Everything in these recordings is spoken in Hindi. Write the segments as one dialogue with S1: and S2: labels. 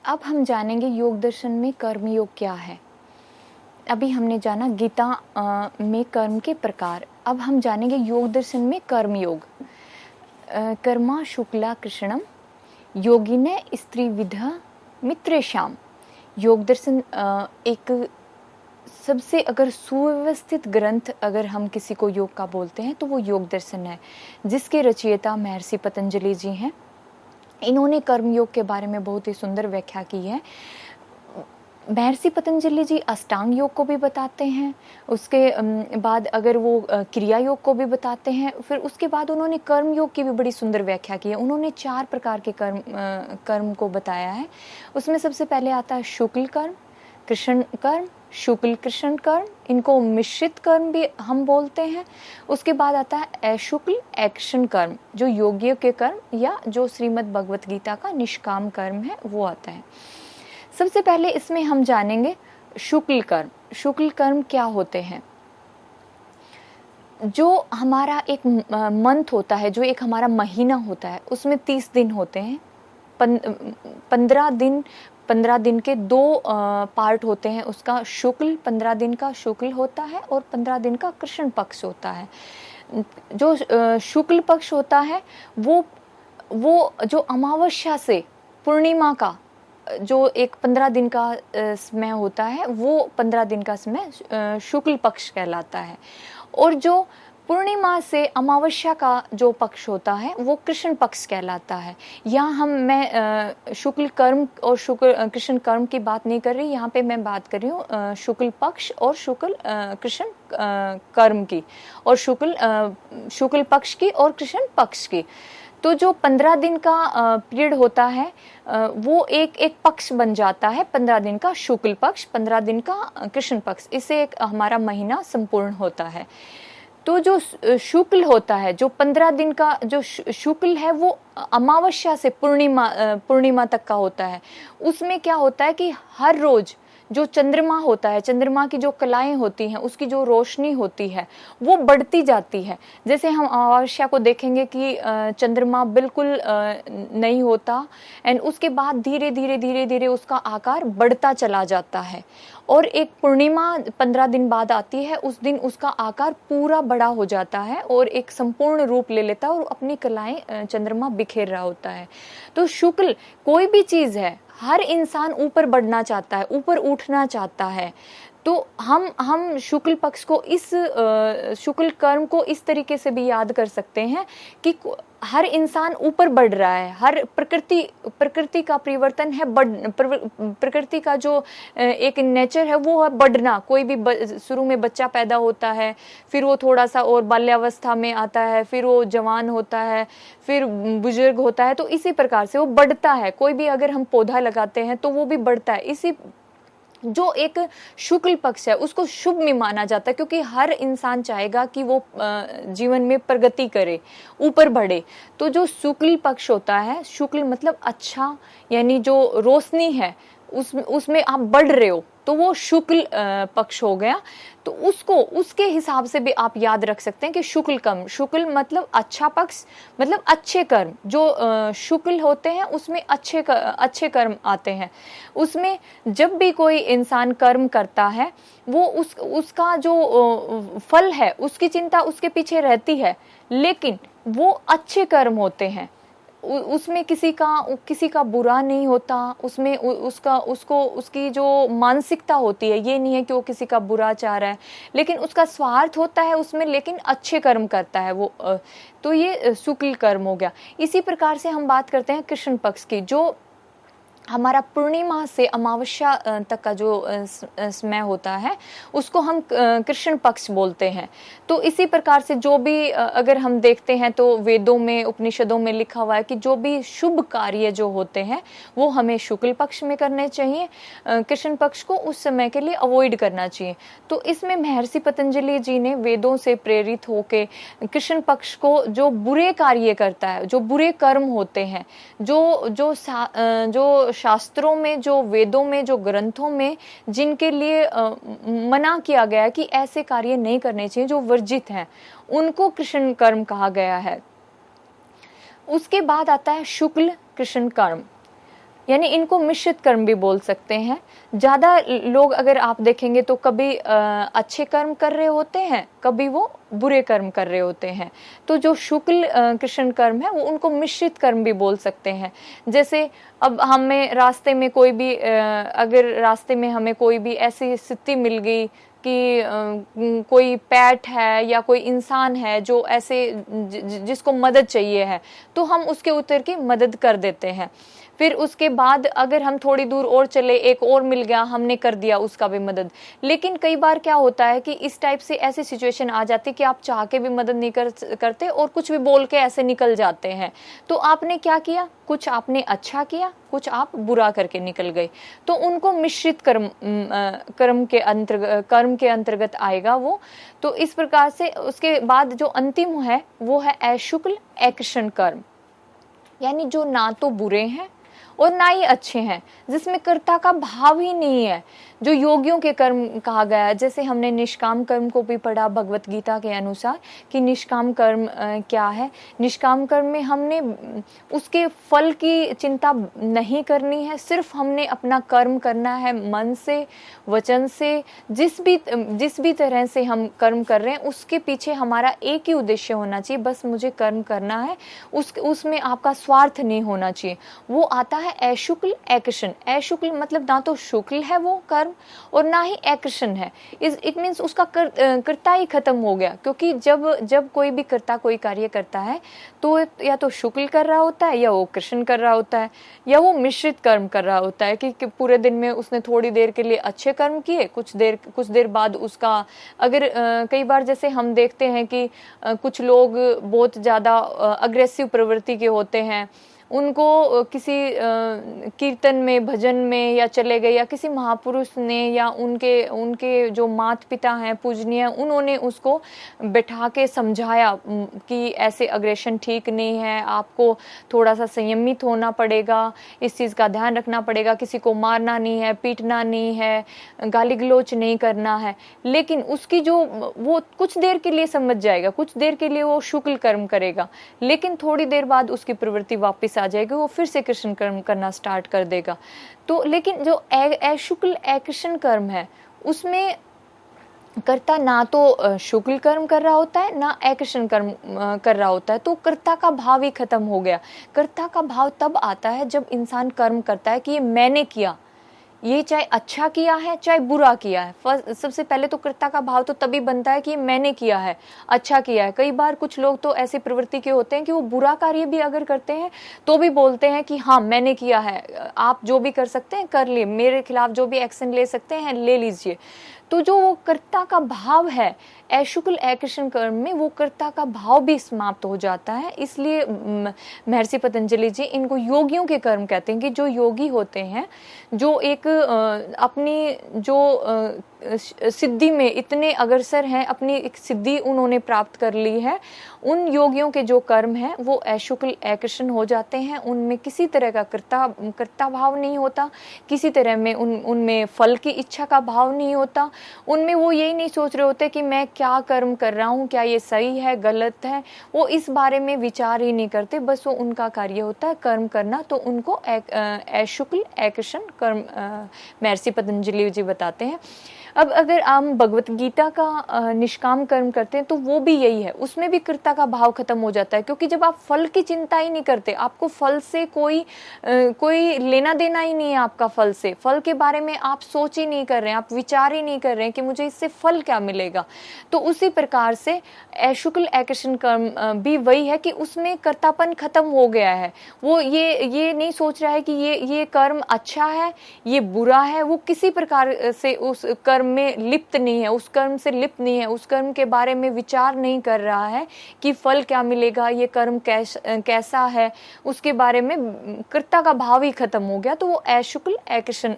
S1: अब हम जानेंगे योग दर्शन में कर्म योग क्या है। अभी हमने जाना गीता में कर्म के प्रकार। अब हम जानेंगे योग दर्शन में कर्म योग। कर्मा शुक्ला कृष्णम योगिने स्त्री विधा मित्रेशाम। योग दर्शन एक सबसे अगर सुव्यवस्थित ग्रंथ अगर हम किसी को योग का बोलते हैं तो वो योग दर्शन है, जिसके रचयिता महर्षि पतंजलि जी हैं। इन्होंने कर्म योग के बारे में बहुत ही सुंदर व्याख्या की है। महर्षि पतंजलि जी अष्टांग योग को भी बताते हैं, उसके बाद अगर वो क्रिया योग को भी बताते हैं, फिर उसके बाद उन्होंने कर्म योग की भी बड़ी सुंदर व्याख्या की है। उन्होंने 4 प्रकार के कर्म को बताया है। उसमें सबसे पहले आता है शुक्ल कर्म, कृष्ण कर्म, शुक्ल कृष्ण कर्म, इनको मिश्रित कर्म भी हम बोलते हैं। उसके बाद आता है अशुक्ल एक्शन कर्म, जो योगियों के कर्म या जो श्रीमद् भगवत गीता का निष्काम कर्म है वो आता है। सबसे पहले इसमें हम जानेंगे शुक्ल कर्म। शुक्ल कर्म क्या होते हैं? जो हमारा एक मंथ होता है, जो एक हमारा महीना होता है, उसमें 30 दिन होते हैं। 15 दिन के 2 पार्ट होते हैं। उसका शुक्ल 15 दिन का शुक्ल होता है और 15 दिन का कृष्ण पक्ष होता है। जो शुक्ल पक्ष होता है वो जो अमावस्या से पूर्णिमा का जो एक 15 दिन का समय होता है, वो 15 दिन का समय शुक्ल पक्ष कहलाता है। और जो पूर्णिमा से अमावस्या का जो पक्ष होता है वो कृष्ण पक्ष कहलाता है। यहाँ मैं शुक्ल कर्म और शुक्ल कृष्ण कर्म की बात नहीं कर रही, यहाँ पे मैं बात कर रही हूँ शुक्ल पक्ष और शुक्ल कृष्ण कर्म की, और शुक्ल पक्ष की और कृष्ण पक्ष की। तो जो 15 दिन का पीरियड होता है वो एक पक्ष बन जाता है। 15 दिन का शुक्ल पक्ष, 15 दिन का कृष्ण पक्ष, इससे एक हमारा महीना संपूर्ण होता है। तो जो शुक्ल होता है, जो 15 दिन का जो शुक्ल है, वो अमावस्या से पूर्णिमा तक का होता है। उसमें क्या होता है कि हर रोज जो चंद्रमा होता है, चंद्रमा की जो कलाएं होती हैं, उसकी जो रोशनी होती है वो बढ़ती जाती है। जैसे हम अमावस्या को देखेंगे कि चंद्रमा बिल्कुल नहीं होता, एंड उसके बाद धीरे धीरे उसका आकार बढ़ता चला जाता है। और एक पूर्णिमा 15 दिन बाद आती है, उस दिन उसका आकार पूरा बड़ा हो जाता है और एक संपूर्ण रूप ले लेता है और अपनी कलाएं चंद्रमा बिखेर रहा होता है। तो शुक्ल कोई भी चीज है, हर इंसान ऊपर बढ़ना चाहता है, ऊपर उठना चाहता है। तो हम शुक्ल पक्ष को इस शुक्ल कर्म को इस तरीके से भी याद कर सकते हैं कि हर इंसान ऊपर बढ़ रहा है। हर प्रकृति का परिवर्तन है, प्रकृति का जो एक नेचर है वो है बढ़ना। कोई भी शुरू में बच्चा पैदा होता है, फिर वो थोड़ा सा और बाल्यावस्था में आता है, फिर वो जवान होता है, फिर बुजुर्ग होता है। तो इसी प्रकार से वो बढ़ता है। कोई भी अगर हम पौधा लगाते हैं तो वो भी बढ़ता है। इसी जो एक शुक्ल पक्ष है उसको शुभ में माना जाता है, क्योंकि हर इंसान चाहेगा कि वो जीवन में प्रगति करे, ऊपर बढ़े। तो जो शुक्ल पक्ष होता है, शुक्ल मतलब अच्छा, यानी जो रोशनी है उसमें आप बढ़ रहे हो, तो वो शुक्ल पक्ष हो गया। तो उसके हिसाब से भी आप याद रख सकते हैं कि शुक्ल कर्म, शुक्ल मतलब अच्छा पक्ष, मतलब अच्छे कर्म। जो शुक्ल होते हैं उसमें अच्छे कर्म आते हैं। उसमें जब भी कोई इंसान कर्म करता है वो उसका जो फल है उसकी चिंता उसके पीछे रहती है, लेकिन वो अच्छे कर्म होते हैं। उसमें किसी का बुरा नहीं होता। उसमें उसकी जो मानसिकता होती है, ये नहीं है कि वो किसी का बुरा चाह रहा है, लेकिन उसका स्वार्थ होता है उसमें, लेकिन अच्छे कर्म करता है वो। तो ये शुक्ल कर्म हो गया। इसी प्रकार से हम बात करते हैं कृष्ण पक्ष की, जो हमारा पूर्णिमा से अमावस्या तक का जो समय होता है उसको हम कृष्ण पक्ष बोलते हैं। तो इसी प्रकार से जो भी अगर हम देखते हैं तो वेदों में, उपनिषदों में लिखा हुआ है कि जो भी शुभ कार्य जो होते हैं वो हमें शुक्ल पक्ष में करने चाहिए, कृष्ण पक्ष को उस समय के लिए अवॉइड करना चाहिए। तो इसमें महर्षि पतंजलि जी ने वेदों से प्रेरित होके कृष्ण पक्ष को, जो बुरे कार्य करता है, जो बुरे कर्म होते हैं, जो शास्त्रों में, जो वेदों में, जो ग्रंथों में जिनके लिए मना किया गया है कि ऐसे कार्य नहीं करने चाहिए, जो वर्जित हैं, उनको कृष्ण कर्म कहा गया है। उसके बाद आता है शुक्ल कृष्ण कर्म। यानी इनको मिश्रित कर्म भी बोल सकते हैं। ज्यादा लोग अगर आप देखेंगे तो कभी अच्छे कर्म कर रहे होते हैं, कभी वो बुरे कर्म कर रहे होते हैं। तो जो शुक्ल कृष्ण कर्म है वो उनको मिश्रित कर्म भी बोल सकते हैं। जैसे अब हमें रास्ते में कोई भी अगर रास्ते में हमें कोई भी ऐसी स्थिति मिल गई कि कोई पैट है या कोई इंसान है जो ऐसे जिसको मदद चाहिए है, तो हम उसके उतर की मदद कर देते हैं। फिर उसके बाद अगर हम थोड़ी दूर और चले, एक और मिल गया, हमने कर दिया उसका भी मदद। लेकिन कई बार क्या होता है कि इस टाइप से ऐसी सिचुएशन आ जाती है कि आप चाह के भी मदद नहीं करते और कुछ भी बोल के ऐसे निकल जाते हैं। तो आपने क्या किया, कुछ आपने अच्छा किया, कुछ आप बुरा करके निकल गए, तो उनको मिश्रित कर्म के अंतर्गत आएगा वो। तो इस प्रकार से उसके बाद जो अंतिम है वो है अशुक्ल अकृष्ण कर्म, यानी जो ना तो बुरे हैं और ना ही अच्छे हैं, जिसमें कर्ता का भाव ही नहीं है, जो योगियों के कर्म कहा गया है। जैसे हमने निष्काम कर्म को भी पढ़ा भगवत गीता के अनुसार कि निष्काम कर्म क्या है। निष्काम कर्म में हमने उसके फल की चिंता नहीं करनी है, सिर्फ हमने अपना कर्म करना है मन से, वचन से। जिस भी तरह से हम कर्म कर रहे हैं उसके पीछे हमारा एक ही उद्देश्य होना चाहिए, बस मुझे कर्म करना है, उसमें आपका स्वार्थ नहीं होना चाहिए। वो आता है अशुक्ल अकृष्ण। अशुक्ल मतलब ना तो शुक्ल है वो कर्म और ना ही अकृष्ण है। इट मीन्स उसका कर्ता ही खत्म हो गया, क्योंकि जब कोई भी कर्ता कोई कार्य करता है तो या तो शुक्ल कर रहा होता है, या वो कृष्ण कर रहा होता है, या वो मिश्रित कर्म कर रहा होता है कि पूरे दिन में उसने थोड़ी देर के लिए अच्छे कर्म किए, कुछ देर बाद उसका अगर कई बार जैसे हम देखते हैं कि कुछ लोग बहुत ज्यादा अग्रेसिव प्रवृत्ति के होते हैं, उनको किसी कीर्तन में, भजन में या चले गए, या किसी महापुरुष ने या उनके जो माता पिता हैं पूजनीय, उन्होंने उसको बैठा के समझाया कि ऐसे अग्रेशन ठीक नहीं है, आपको थोड़ा सा संयमित होना पड़ेगा, इस चीज़ का ध्यान रखना पड़ेगा, किसी को मारना नहीं है, पीटना नहीं है, गाली गलौच नहीं करना है। लेकिन उसकी जो वो कुछ देर के लिए समझ जाएगा, कुछ देर के लिए वो शुक्ल कर्म करेगा, लेकिन थोड़ी देर बाद उसकी प्रवृत्ति वापस आ जाएगी, वो फिर से कृष्ण कर्म करना स्टार्ट कर देगा। तो लेकिन जो अशुक्ल अकृष्ण कर्म है उसमें कर्ता ना तो शुक्ल कर्म कर रहा होता है ना अकृष्ण कर्म कर रहा होता है, तो कर्ता का भाव ही खत्म हो गया। कर्ता का भाव तब आता है जब इंसान कर्म करता है कि ये मैंने किया, ये चाहे अच्छा किया है चाहे बुरा किया है। सबसे पहले तो कर्ता का भाव तो तभी बनता है कि मैंने किया है, अच्छा किया है। कई बार कुछ लोग तो ऐसी प्रवृत्ति के होते हैं कि वो बुरा कार्य भी अगर करते हैं तो भी बोलते हैं कि हाँ मैंने किया है, आप जो भी कर सकते हैं कर लिए, मेरे खिलाफ जो भी एक्शन ले सकते हैं ले लीजिए। तो जो वो कर्ता का भाव है अशुक्ल अकृष्ण कर्म में, वो कर्ता का भाव भी समाप्त हो जाता है। इसलिए महर्षि पतंजलि जी इनको योगियों के कर्म कहते हैं, कि जो योगी होते हैं, जो एक अपनी जो सिद्धि में इतने अग्रसर हैं, अपनी एक सिद्धि उन्होंने प्राप्त कर ली है, उन योगियों के जो कर्म हैं वो अशुक्ल अकृष्ण हो जाते हैं। उनमें किसी तरह का कर्ता भाव नहीं होता, किसी तरह में उनमें फल की इच्छा का भाव नहीं होता। उनमें वो यही नहीं सोच रहे होते कि मैं क्या कर्म कर रहा हूँ, क्या ये सही है गलत है, वो इस बारे में विचार ही नहीं करते, बस वो उनका कार्य होता है कर्म करना। तो उनको अशुक्ल अकृष्ण कर्म महर्षि पतंजलि जी बताते हैं। अब अगर हम भगवत गीता का निष्काम कर्म करते हैं तो वो भी यही है, उसमें भी कर्ता का भाव खत्म हो जाता है, क्योंकि जब आप फल की चिंता ही नहीं करते, आपको फल से कोई लेना देना ही नहीं है, आपका फल से, फल के बारे में आप सोच ही नहीं कर रहे हैं, आप विचार ही नहीं कर रहे हैं कि मुझे इससे फल क्या मिलेगा। तो उसी प्रकार से अशुक्ल अकृष्ण कर्म भी वही है कि उसमें कर्तापन खत्म हो गया है। वो ये नहीं सोच रहा है कि ये कर्म अच्छा है, ये बुरा है, वो किसी प्रकार से उस कर्म में लिप्त नहीं है, उस कर्म से लिप्त नहीं है, उस कर्म के बारे में विचार नहीं कर रहा है कि फल क्या मिलेगा, ये कर्म कैसा है, उसके बारे में कर्ता का भाव ही खत्म हो गया। तो वो अशुक्ल अकृष्ण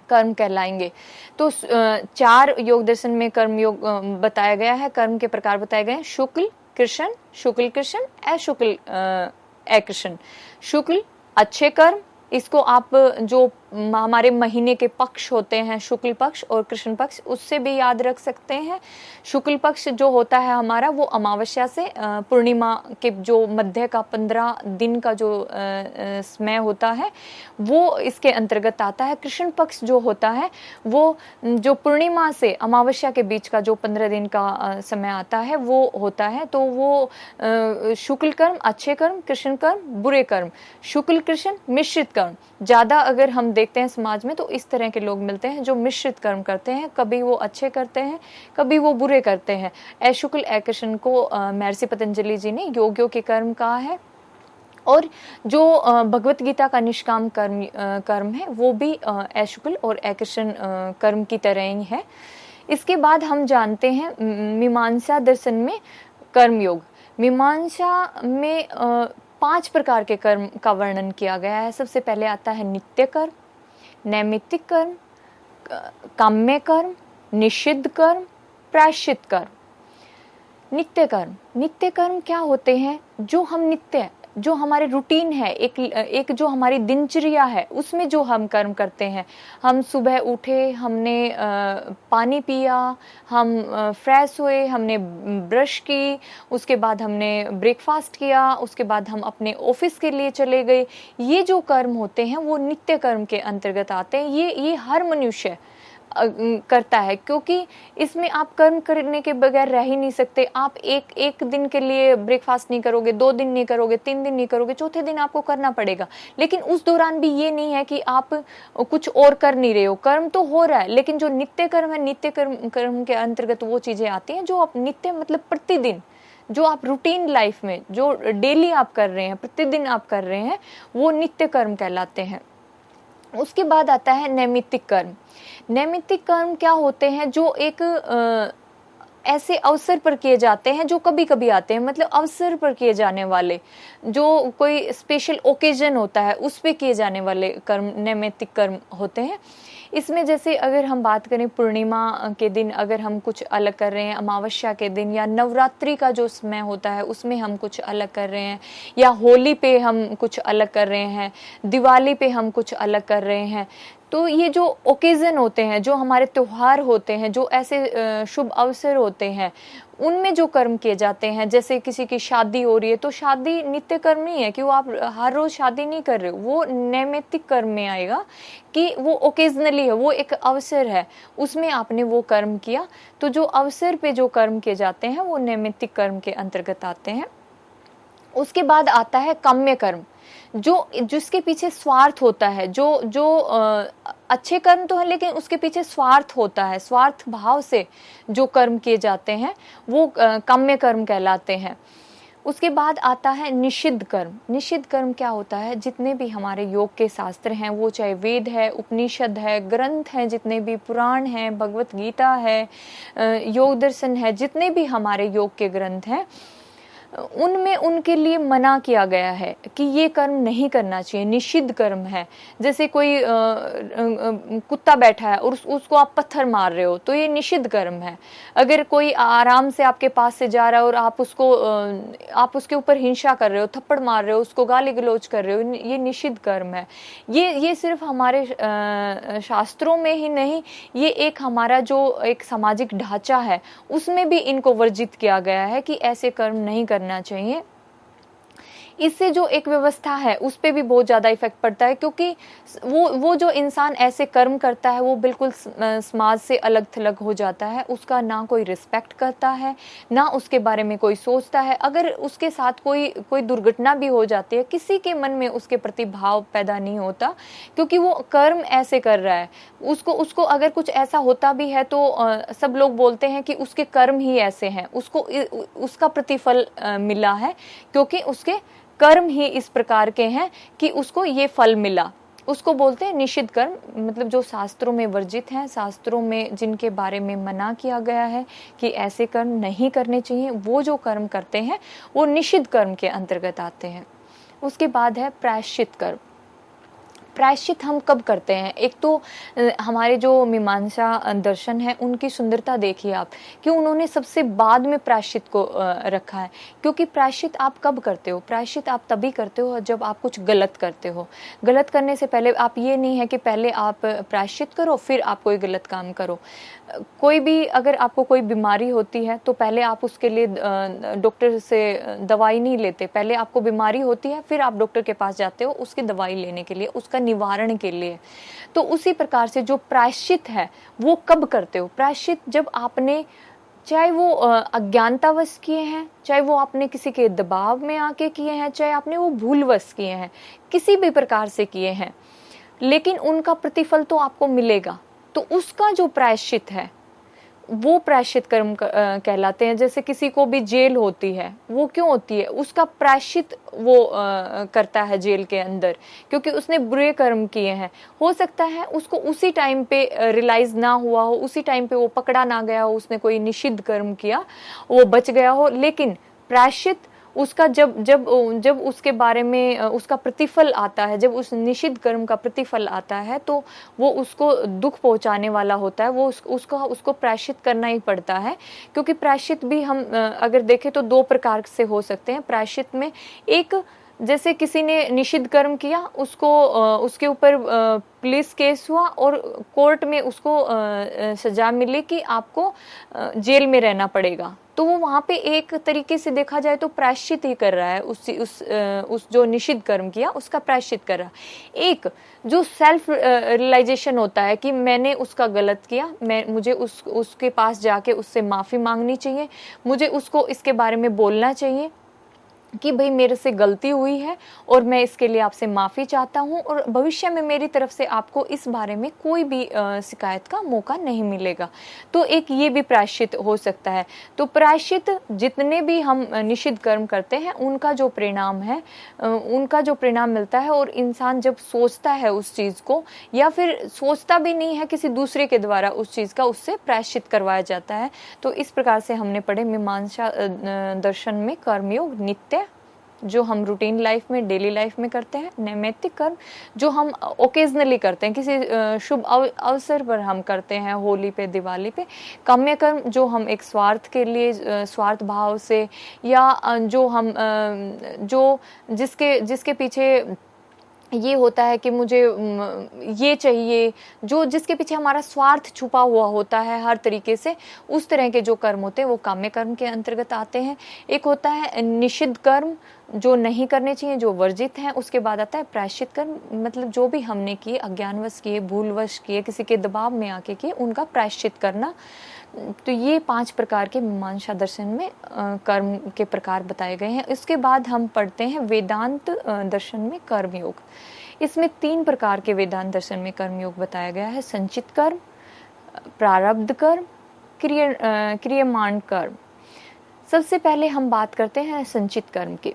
S1: कर्म कहलाएंगे। तो 4 योग दर्शन में कर्म योग बताया गया है, कर्म के प्रकार बताए गए हैं, शुक्ल कृष्ण, अशुक्ल अकृष्ण। शुक्ल अच्छे कर्म, इसको आप जो हमारे महीने के पक्ष होते हैं, शुक्ल पक्ष और कृष्ण पक्ष, उससे भी याद रख सकते हैं। शुक्ल पक्ष जो होता है हमारा, वो अमावस्या से पूर्णिमा के जो मध्य का 15 दिन का जो समय होता है वो इसके अंतर्गत आता है। कृष्ण पक्ष जो होता है वो जो पूर्णिमा से अमावस्या के बीच का जो 15 दिन का समय आता है वो होता है। तो वो शुक्ल कर्म, अच्छे कर्म, कृष्ण कर्म, बुरे कर्म, शुक्ल कृष्ण मिश्रित कर्म, ज़्यादा अगर हम देखते हैं समाज में तो इस तरह के लोग मिलते हैं जो मिश्रित कर्म करते हैं, कभी वो अच्छे करते हैं कभी वो बुरे करते हैं। अशुक्ल अकृष्ण को महर्षि पतंजलि जी ने योगियों के कर्म कहा है, और जो भगवत गीता का निष्काम कर्म है वो भी अशुक्ल और अकृष्ण कर्म की तरह ही है। इसके बाद हम जानते हैं मीमांसा दर्शन में कर्मयोग। मीमांसा में 5 प्रकार के कर्म का वर्णन किया गया है। सबसे पहले आता है नित्य कर्म, नैमित्तिक कर्म, काम्य कर्म, निषिद्ध कर्म, प्रायश्चित कर्म। नित्य कर्म क्या होते हैं? जो हम नित्य, जो हमारे रूटीन है, एक जो हमारी दिनचर्या है उसमें जो हम कर्म करते हैं। हम सुबह उठे, हमने पानी पिया, हम फ्रेश हुए, हमने ब्रश की, उसके बाद हमने ब्रेकफास्ट किया, उसके बाद हम अपने ऑफिस के लिए चले गए। ये जो कर्म होते हैं वो नित्य कर्म के अंतर्गत आते हैं। ये हर मनुष्य करता है, क्योंकि इसमें आप कर्म करने के बगैर रह ही नहीं सकते। आप एक दिन के लिए ब्रेकफास्ट नहीं करोगे, 2 दिन नहीं करोगे, 3 दिन नहीं करोगे, चौथे दिन आपको करना पड़ेगा। लेकिन उस दौरान भी ये नहीं है कि आप कुछ और कर नहीं रहे हो, कर्म तो हो रहा है। लेकिन जो नित्य कर्म है, नित्य कर्म के अंतर्गत वो चीजें आती हैं जो आप नित्य मतलब प्रतिदिन, जो आप रूटीन लाइफ में जो डेली आप कर रहे हैं, प्रतिदिन आप कर रहे हैं, वो नित्य कर्म कहलाते हैं। उसके बाद आता है नैमित्तिक कर्म। नैमित्तिक कर्म क्या होते हैं? जो एक ऐसे अवसर पर किए जाते हैं जो कभी कभी आते हैं, मतलब अवसर पर किए जाने वाले, जो कोई स्पेशल ओकेजन होता है उस पे किए जाने वाले कर्म नैमित्तिक कर्म होते हैं। इसमें जैसे अगर हम बात करें पूर्णिमा के दिन अगर हम कुछ अलग कर रहे हैं, अमावस्या के दिन या नवरात्रि का जो समय होता है उसमें हम कुछ अलग कर रहे हैं, या होली पे हम कुछ अलग कर रहे हैं, दिवाली पे हम कुछ अलग कर रहे हैं, तो ये जो ओकेजन होते हैं, जो हमारे त्योहार होते हैं, जो ऐसे शुभ अवसर होते हैं, उनमें जो कर्म किए जाते हैं, जैसे किसी की शादी हो रही है तो शादी नित्य कर्म नहीं है कि वो आप हर रोज शादी नहीं कर रहे हो, वो नैमित्तिक कर्म में आएगा कि वो ओकेजनली है, वो एक अवसर है, उसमें आपने वो कर्म किया। तो जो अवसर पे जो कर्म किए जाते हैं वो नैमित्तिक कर्म के अंतर्गत आते हैं। उसके बाद आता है काम्य कर्म, जो जिसके पीछे स्वार्थ होता है, जो अच्छे कर्म तो है लेकिन उसके पीछे स्वार्थ होता है, स्वार्थ भाव से जो कर्म किए जाते हैं वो काम्य कर्म कहलाते हैं। उसके बाद आता है निषिद्ध कर्म। निषिद्ध कर्म क्या होता है? जितने भी हमारे योग के शास्त्र हैं, वो चाहे वेद है, उपनिषद है, ग्रंथ हैं, जितने भी पुराण हैं, भगवत गीता है, योग दर्शन है, जितने भी हमारे योग के ग्रंथ हैं, उनमें उनके लिए मना किया गया है कि ये कर्म नहीं करना चाहिए, निषिद्ध कर्म है। जैसे कोई कुत्ता बैठा है और उसको आप पत्थर मार रहे हो तो ये निषिद्ध कर्म है। अगर कोई आराम से आपके पास से जा रहा है और आप उसके ऊपर हिंसा कर रहे हो, थप्पड़ मार रहे हो, उसको गाली गलौज कर रहे हो, ये निषिद्ध कर्म है। ये सिर्फ हमारे शास्त्रों में ही नहीं, ये एक हमारा जो एक सामाजिक ढांचा है उसमें भी इनको वर्जित किया गया है कि ऐसे कर्म नहीं करना चाहिए। इससे जो एक व्यवस्था है उस पे भी बहुत ज़्यादा इफेक्ट पड़ता है, क्योंकि वो जो इंसान ऐसे कर्म करता है वो बिल्कुल समाज से अलग थलग हो जाता है। उसका ना कोई रिस्पेक्ट करता है, ना उसके बारे में कोई सोचता है। अगर उसके साथ कोई दुर्घटना भी हो जाती है, किसी के मन में उसके प्रति भाव पैदा नहीं होता, क्योंकि वो कर्म ऐसे कर रहा है। उसको अगर कुछ ऐसा होता भी है तो सब लोग बोलते हैं कि उसके कर्म ही ऐसे हैं, उसको उसका प्रतिफल मिला है, क्योंकि उसके कर्म ही इस प्रकार के हैं कि उसको ये फल मिला। उसको बोलते हैं निषिद्ध कर्म, मतलब जो शास्त्रों में वर्जित हैं, शास्त्रों में जिनके बारे में मना किया गया है कि ऐसे कर्म नहीं करने चाहिए, वो जो कर्म करते हैं वो निषिद्ध कर्म के अंतर्गत आते हैं। उसके बाद है प्रायश्चित कर्म। प्रायश्चित हम कब करते हैं? एक तो हमारे जो मीमांसा दर्शन है उनकी सुंदरता देखिए आप, कि उन्होंने सबसे बाद में प्रायश्चित को रखा है। क्योंकि प्रायश्चित आप कब करते हो? प्रायश्चित आप तभी करते हो जब आप कुछ गलत करते हो। गलत करने से पहले आप, ये नहीं है कि पहले आप प्रायश्चित करो फिर आप कोई गलत काम करो। कोई भी, अगर आपको कोई बीमारी होती है तो पहले आप उसके लिए डॉक्टर से दवाई नहीं लेते। पहले आपको बीमारी होती है फिर आप डॉक्टर के पास जाते हो उसकी दवाई लेने के लिए, उसका निवारण के लिए। तो उसी प्रकार से जो प्रायश्चित है वो कब करते हो? प्रायश्चित जब आपने, चाहे वो अज्ञानतावश किए हैं, चाहे वो आपने किसी के दबाव में आके किए हैं, चाहे आपने वो भूलवश किए हैं, किसी भी प्रकार से किए हैं, लेकिन उनका प्रतिफल तो आपको मिलेगा। तो उसका जो प्रायश्चित है वो प्रायश्चित कर्म कहलाते हैं। जैसे किसी को भी जेल होती है, वो क्यों होती है? उसका प्रायश्चित वो करता है जेल के अंदर, क्योंकि उसने बुरे कर्म किए हैं। हो सकता है उसको उसी टाइम पे रियलाइज ना हुआ हो, उसी टाइम पे वो पकड़ा ना गया हो, उसने कोई निषिद्ध कर्म किया, वो बच गया हो, लेकिन प्रायश्चित उसका जब जब जब उसके बारे में उसका प्रतिफल आता है, जब उस निषिद्ध कर्म का प्रतिफल आता है, तो वो उसको दुख पहुंचाने वाला होता है। वो उसको प्रायश्चित करना ही पड़ता है। क्योंकि प्रायश्चित भी हम अगर देखें तो दो प्रकार से हो सकते हैं। प्रायश्चित में एक, जैसे किसी ने निषिद्ध कर्म किया, उसको उसके ऊपर पुलिस केस हुआ और कोर्ट में उसको सजा मिली कि आपको जेल में रहना पड़ेगा, तो वो वहाँ पे एक तरीके से देखा जाए तो प्रायश्चित ही कर रहा है, उस जो निषिद्ध कर्म किया उसका प्रायश्चित कर रहा है। एक जो सेल्फ रियलाइजेशन होता है कि मैंने उसका गलत किया, मुझे उसके पास जाके उससे माफ़ी मांगनी चाहिए, मुझे उसको इसके बारे में बोलना चाहिए कि भाई मेरे से गलती हुई है और मैं इसके लिए आपसे माफ़ी चाहता हूँ, और भविष्य में मेरी तरफ से आपको इस बारे में कोई भी शिकायत का मौका नहीं मिलेगा। तो एक ये भी प्रायश्चित हो सकता है। तो प्रायश्चित जितने भी हम निषिद्ध कर्म करते हैं उनका जो परिणाम है, उनका जो परिणाम मिलता है, और इंसान जब सोचता है उस चीज़ को, या फिर सोचता भी नहीं है, किसी दूसरे के द्वारा उस चीज़ का उससे प्रायश्चित करवाया जाता है। तो इस प्रकार से हमने पढ़े मीमांसा दर्शन में कर्मयोग नित्य, जो हम रूटीन लाइफ में, डेली लाइफ में करते हैं, नैमित्तिक कर्म जो हम ओकेजनली करते हैं, किसी शुभ अवसर पर हम करते हैं, होली पे, दिवाली पे। काम्य कर्म जो हम एक स्वार्थ के लिए, स्वार्थ भाव से, या जो हम जो जिसके पीछे ये होता है कि मुझे ये चाहिए, जो जिसके पीछे हमारा स्वार्थ छुपा हुआ होता है हर तरीके से, उस तरह के जो कर्म होते हैं वो काम्य कर्म के अंतर्गत आते हैं। एक होता है निषिद्ध कर्म जो नहीं करने चाहिए, जो वर्जित हैं। उसके बाद आता है प्रायश्चित कर्म, मतलब जो भी हमने किए, अज्ञानवश किए, भूलवश किए, किसी के दबाव में आके किए, उनका प्रायश्चित करना। तो ये 5 प्रकार के मीमांसा दर्शन में कर्म के प्रकार बताए गए हैं। इसके बाद हम पढ़ते हैं वेदांत दर्शन में कर्मयोग। इसमें 3 प्रकार के वेदांत दर्शन में कर्मयोग बताया गया है: संचित कर्म, प्रारब्ध कर्म, क्रियमाण कर्म। सबसे पहले हम बात करते हैं संचित कर्म की।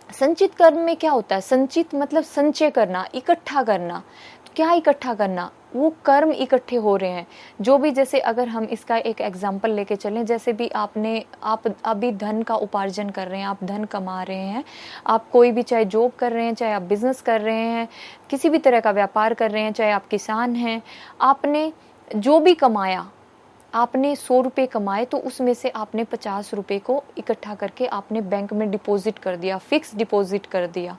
S1: संचित कर्म में क्या होता है? संचित मतलब संचय करना, इकट्ठा करना। तो क्या इकट्ठा करना? वो कर्म इकट्ठे हो रहे हैं जो भी, जैसे अगर हम इसका एक एग्जाम्पल लेके चलें, जैसे भी आप अभी धन का उपार्जन कर रहे हैं, आप धन कमा रहे हैं, आप कोई भी, चाहे जॉब कर रहे हैं, चाहे आप बिजनेस कर रहे हैं, किसी भी तरह का व्यापार कर रहे हैं, चाहे आप किसान हैं, आपने जो भी कमाया, आपने 100 रुपये कमाए, तो उसमें से आपने 50 रुपये को इकट्ठा करके आपने बैंक में डिपॉजिट कर दिया, फिक्स डिपॉजिट कर दिया।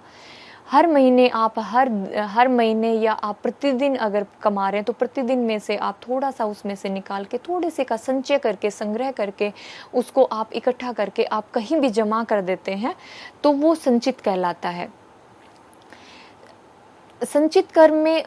S1: हर महीने आप हर महीने या आप प्रतिदिन अगर कमा रहे हैं तो प्रतिदिन में से आप थोड़ा सा उसमें से निकाल के, थोड़े से का संचय करके, संग्रह करके, उसको आप इकट्ठा करके आप कहीं भी जमा कर देते हैं, तो वो संचित कहलाता है। संचित कर्म में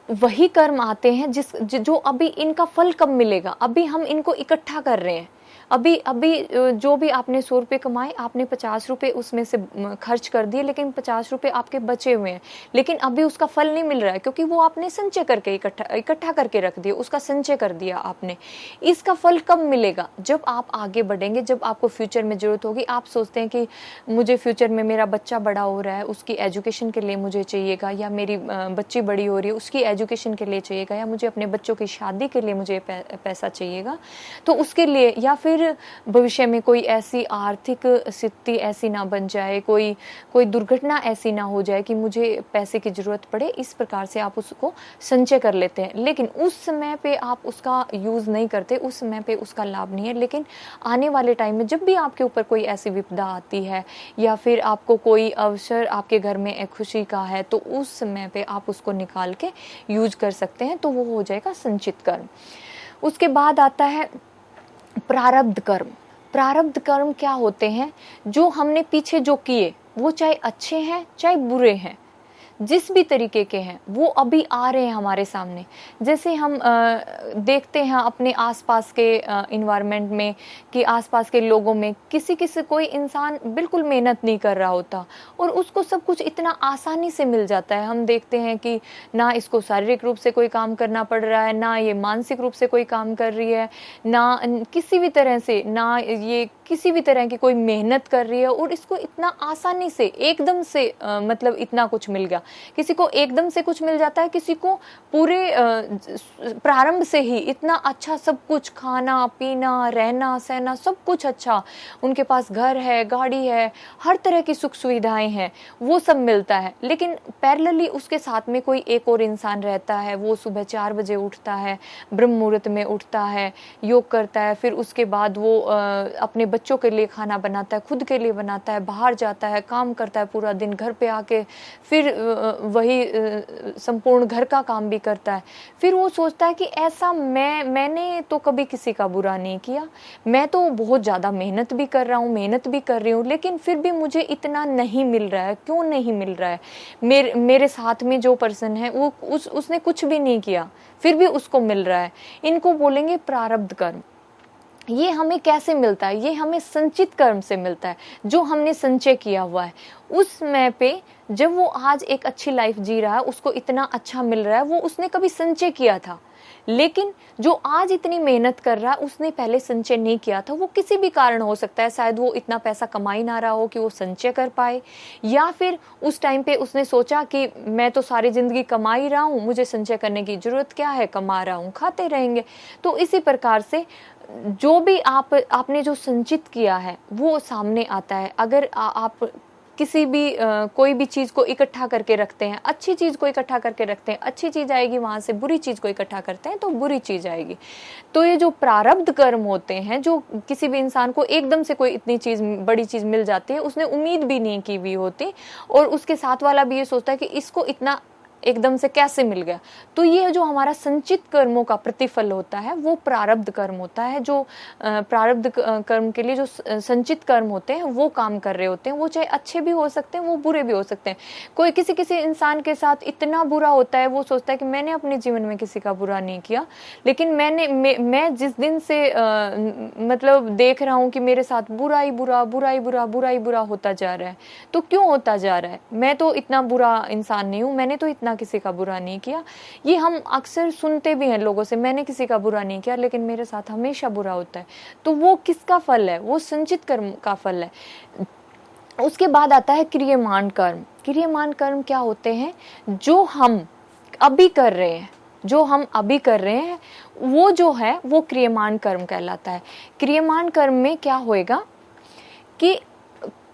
S1: वही कर्म आते हैं जो अभी इनका फल कब मिलेगा, अभी हम इनको इकट्ठा कर रहे हैं। अभी जो भी आपने 100 रुपये कमाए, आपने 50 रुपये उसमें से खर्च कर दिए, लेकिन 50 रुपये आपके बचे हुए हैं, लेकिन अभी उसका फल नहीं मिल रहा है, क्योंकि वो आपने संचय करके इकट्ठा करके रख दिया, उसका संचय कर दिया आपने। इसका फल कब मिलेगा? जब आप आगे बढ़ेंगे, जब आपको फ्यूचर में जरूरत होगी। आप सोचते हैं कि मुझे फ्यूचर में, मेरा बच्चा बड़ा हो रहा है, उसकी एजुकेशन के लिए मुझे चाहिएगा, या मेरी बच्ची बड़ी हो रही है, उसकी एजुकेशन के लिए चाहिएगा, या मुझे अपने बच्चों की शादी के लिए मुझे पैसा चाहिएगा, तो उसके लिए, या फिर फिर भविष्य में कोई ऐसी आर्थिक स्थिति ऐसी ना बन जाए, कोई दुर्घटना ऐसी ना हो जाए कि मुझे पैसे की ज़रूरत पड़े, इस प्रकार से आप उसको संचय कर लेते हैं। लेकिन उस समय पे आप उसका यूज़ नहीं करते, उस समय पे उसका लाभ नहीं है। लेकिन आने वाले टाइम में जब भी आपके ऊपर कोई ऐसी विपदा आती है या फिर आपको कोई अवसर आपके घर में एक खुशी का है, तो उस समय पे आप उसको निकाल के यूज कर सकते हैं, तो वो हो जाएगा संचित कर्म। उसके बाद आता है प्रारब्ध कर्म। प्रारब्ध कर्म क्या होते हैं? जो हमने पीछे जो किए, वो चाहे अच्छे हैं चाहे बुरे हैं, जिस भी तरीके के हैं, वो अभी आ रहे हैं हमारे सामने। जैसे हम देखते हैं अपने आसपास के इन्वायरमेंट में कि आसपास के लोगों में किसी कोई इंसान बिल्कुल मेहनत नहीं कर रहा होता और उसको सब कुछ इतना आसानी से मिल जाता है। हम देखते हैं कि ना इसको शारीरिक रूप से कोई काम करना पड़ रहा है, ना ये मानसिक रूप से कोई काम कर रही है, ना किसी भी तरह से, ना ये किसी भी तरह की कोई मेहनत कर रही है, और इसको इतना आसानी से एकदम से मतलब इतना कुछ मिल गया। किसी को एकदम से कुछ मिल जाता है, किसी को पूरे प्रारंभ से ही इतना अच्छा सब कुछ, खाना पीना रहना सहना सब कुछ अच्छा, उनके पास घर है, गाड़ी है, हर तरह की सुख सुविधाएं हैं, वो सब मिलता है। लेकिन पैरेलली उसके साथ में कोई एक और इंसान रहता है, वो सुबह 4 बजे उठता है, ब्रह्म मुहूर्त में उठता है, योग करता है, फिर उसके बाद वो अपने बच्चों के लिए खाना बनाता है, खुद के लिए बनाता है, बाहर जाता है, काम करता है पूरा दिन, घर पे आके फिर वही संपूर्ण घर का काम भी करता है। फिर वो सोचता है कि ऐसा मैंने तो कभी किसी का बुरा नहीं किया, मैं तो बहुत ज़्यादा मेहनत भी कर रहा हूँ, मेहनत भी कर रही हूँ, लेकिन फिर भी मुझे इतना नहीं मिल रहा है। क्यों नहीं मिल रहा है? मेरे साथ में जो पर्सन है वो उसने कुछ भी नहीं किया, फिर भी उसको मिल रहा है। इनको बोलेंगे प्रारब्ध कर्म। ये हमें कैसे मिलता है? ये हमें संचित कर्म से मिलता है, जो हमने संचय किया हुआ है। उस समय पे जब वो आज एक अच्छी लाइफ जी रहा है, उसको इतना अच्छा मिल रहा है, वो उसने कभी संचय किया था। लेकिन जो आज इतनी मेहनत कर रहा है, उसने पहले संचय नहीं किया था। वो किसी भी कारण हो सकता है, शायद वो इतना पैसा कमा ही ना रहा हो कि वो संचय कर पाए, या फिर उस टाइम पे उसने सोचा कि मैं तो सारी जिंदगी कमा ही रहा हूँ, मुझे संचय करने की जरूरत क्या है, कमा रहा हूँ, खाते रहेंगे। तो इसी प्रकार से जो भी आपने जो संचित किया है वो सामने आता है। अगर आप किसी भी कोई भी चीज को इकट्ठा करके रखते हैं, अच्छी चीज को इकट्ठा करके रखते हैं, अच्छी चीज आएगी, वहां से बुरी चीज को इकट्ठा करते हैं तो बुरी चीज आएगी। तो ये जो प्रारब्ध कर्म होते हैं, जो किसी भी इंसान को एकदम से कोई इतनी चीज, बड़ी चीज मिल जाती है, उसने उम्मीद भी नहीं की हुई होती, और उसके साथ वाला भी ये सोचता है कि इसको इतना एकदम से कैसे मिल गया। तो ये जो हमारा संचित कर्मों का प्रतिफल होता है वो प्रारब्ध कर्म होता है। जो प्रारब्ध कर्म के लिए जो संचित कर्म होते हैं वो काम कर रहे होते हैं, वो चाहे अच्छे भी हो सकते हैं, वो बुरे भी हो सकते हैं। कोई किसी इंसान के साथ इतना बुरा होता है, वो सोचता है कि मैंने अपने जीवन में किसी का बुरा नहीं किया, लेकिन मैं जिस दिन से मतलब देख रहा हूँ कि मेरे साथ बुरा ही बुरा होता जा रहा है। तो क्यों होता जा रहा है? मैं तो इतना बुरा इंसान नहीं हूँ, मैंने तो इतना किसी का बुरा नहीं किया। ये हम अक्सर सुनते भी हैं लोगों से, मैंने किसी का बुरा नहीं किया लेकिन मेरे साथ हमेशा बुरा होता है। तो वो किसका फल है? वो संचित कर्म का फल है। उसके बाद आता है क्रियमाण कर्म। क्रियमाण कर्म क्या होते हैं? जो हम अभी कर रहे हैं, वो जो है वो क्रियमाण कर्म कहलाता है। क्रियमाण कर्म में क्या होएगा कि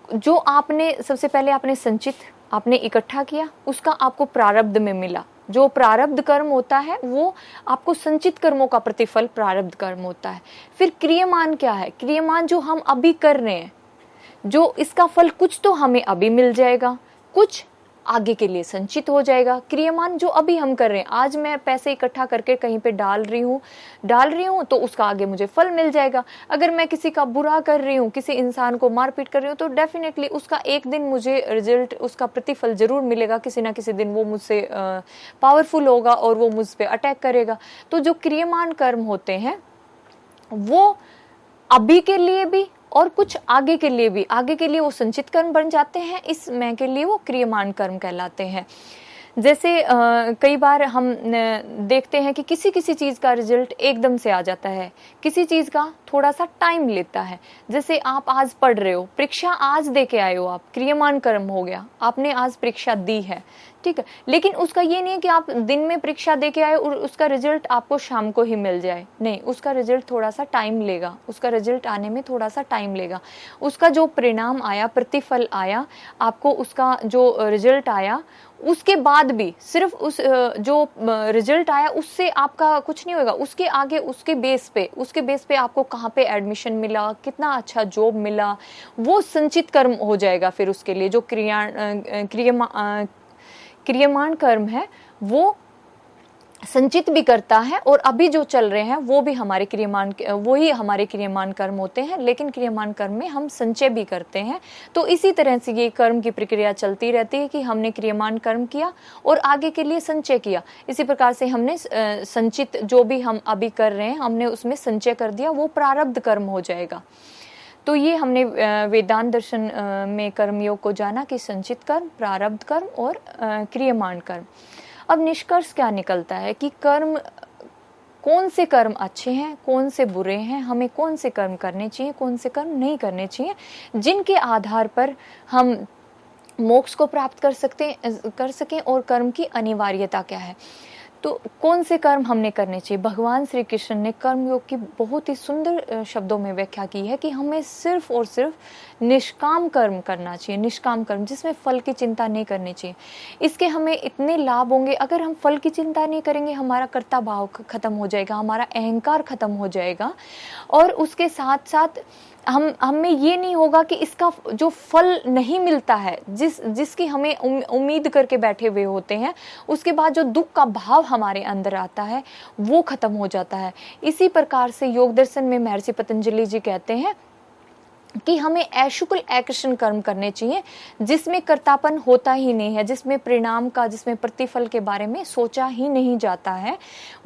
S1: जो आपने सबसे पहले आपने संचित, आपने इकट्ठा किया, उसका आपको प्रारब्ध में मिला। जो प्रारब्ध कर्म होता है वो आपको संचित कर्मों का प्रतिफल प्रारब्ध कर्म होता है। फिर क्रियमाण क्या है? क्रियमाण जो हम अभी कर रहे हैं, जो इसका फल कुछ तो हमें अभी मिल जाएगा, कुछ आगे के लिए संचित हो जाएगा। क्रियमाण जो अभी हम कर रहे हैं, आज मैं पैसे इकट्ठा करके कहीं पे डाल रही हूँ तो उसका आगे मुझे फल मिल जाएगा। अगर मैं किसी का बुरा कर रही हूँ, किसी इंसान को मारपीट कर रही हूँ, तो डेफिनेटली उसका एक दिन मुझे रिजल्ट, उसका प्रतिफल जरूर मिलेगा। किसी ना किसी दिन वो मुझसे पावरफुल होगा और वो मुझ पे अटैक करेगा। तो जो क्रियमाण कर्म होते हैं वो अभी के लिए भी और कुछ आगे के लिए वो संचित कर्म बन जाते हैं। इस मैं के लिए वो क्रियमाण कर्म कहलाते हैं। जैसे कई बार हम देखते हैं कि किसी किसी चीज़ का रिजल्ट एकदम से आ जाता है, किसी चीज़ का थोड़ा सा टाइम लेता है। जैसे आप आज पढ़ रहे हो, परीक्षा आज दे के आए हो, आप क्रियमान कर्म हो गया, आपने आज परीक्षा दी है, ठीक है, लेकिन उसका ये नहीं है कि आप दिन में परीक्षा दे के आए और उसका रिजल्ट आपको शाम को ही मिल जाए। नहीं, उसका रिजल्ट थोड़ा सा टाइम लेगा, उसका रिजल्ट आने में थोड़ा सा टाइम लेगा। उसका जो परिणाम आया, प्रतिफल आया, आपको उसका जो रिजल्ट आया, उसके बाद भी सिर्फ उस जो रिजल्ट आया उससे आपका कुछ नहीं होगा। उसके आगे उसके बेस पे आपको कहाँ पे एडमिशन मिला, कितना अच्छा जॉब मिला, वो संचित कर्म हो जाएगा। फिर उसके लिए जो क्रियमान कर्म है वो संचित भी करता है, और अभी जो चल रहे हैं वो भी हमारे वही हमारे क्रियमान कर्म होते हैं, लेकिन क्रियमान कर्म में हम संचय भी करते हैं। तो इसी तरह से ये कर्म की प्रक्रिया चलती रहती है कि हमने क्रियमान कर्म किया और आगे के लिए संचय किया। इसी प्रकार से हमने संचित जो भी हम अभी कर रहे हैं, हमने उसमें संचय कर दिया, वो प्रारब्ध कर्म हो जाएगा। तो ये हमने वेदांत दर्शन में कर्मयोग को जाना कि संचित कर्म, प्रारब्ध कर्म और क्रियमान कर्म। अब निष्कर्ष क्या निकलता है कि कौन से कर्म अच्छे हैं, कौन से बुरे हैं, हमें कौन से कर्म करने चाहिए, कौन से कर्म नहीं करने चाहिए, जिनके आधार पर हम मोक्ष को प्राप्त कर सकें और कर्म की अनिवार्यता क्या है। तो कौन से कर्म हमने करने चाहिए। भगवान श्री कृष्ण ने कर्मयोग की बहुत ही सुंदर शब्दों में व्याख्या की है कि हमें सिर्फ और सिर्फ निष्काम कर्म करना चाहिए, निष्काम कर्म जिसमें फल की चिंता नहीं करनी चाहिए। इसके हमें इतने लाभ होंगे, अगर हम फल की चिंता नहीं करेंगे, हमारा कर्ता भाव खत्म हो जाएगा, हमारा अहंकार खत्म हो जाएगा, और उसके साथ साथ हमें ये नहीं होगा कि इसका जो फल नहीं मिलता है, जिसकी हमें उम्मीद करके बैठे हुए होते हैं, उसके बाद जो दुख का भाव हमारे अंदर आता है वो खत्म हो जाता है। इसी प्रकार से योग दर्शन में महर्षि पतंजलि जी कहते हैं कि हमें अशुक्ल अकृष्ण कर्म करने चाहिए, जिसमें कर्तापन होता ही नहीं है, जिसमें परिणाम का, जिसमें प्रतिफल के बारे में सोचा ही नहीं जाता है,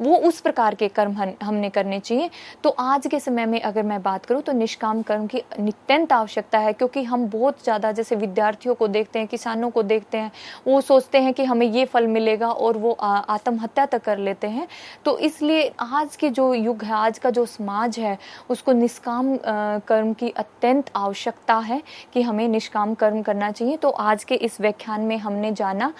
S1: वो उस प्रकार के कर्म हमने करने चाहिए। तो आज के समय में अगर मैं बात करूं तो निष्काम कर्म की नित्यंत आवश्यकता है, क्योंकि हम बहुत ज़्यादा जैसे विद्यार्थियों को देखते हैं, किसानों को देखते हैं, वो सोचते हैं कि हमें ये फल मिलेगा और वो आत्महत्या तक कर लेते हैं। तो इसलिए आज के जो युग है, आज का जो समाज है, उसको निष्काम कर्म की अत्यंत आवश्यकता है कि हमें निष्काम कर्म करना चाहिए। तो आज के इस व्याख्यान में हमने जाना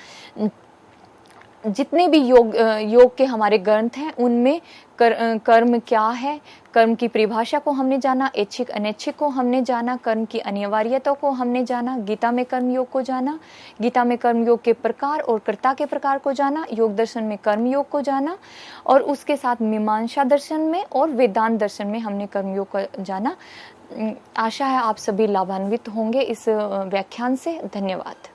S1: जितने भी योग के हमारे ग्रंथ हैं उनमें कर्म क्या है, कर्म की परिभाषा को हमने जाना, ऐच्छिक अनैच्छिक को हमने जाना, कर्म की अनिवार्यता को हमने जाना, गीता में कर्म योग को जाना, गीता में कर्म योग के प्रकार और कर्ता के प्रकार को जाना, योग दर्शन में कर्म योग को जाना, और उसके साथ मीमांसा दर्शन में और वेदांत दर्शन में हमने कर्म योग को जाना। आशा है आप सभी लाभान्वित होंगे इस व्याख्यान से। धन्यवाद।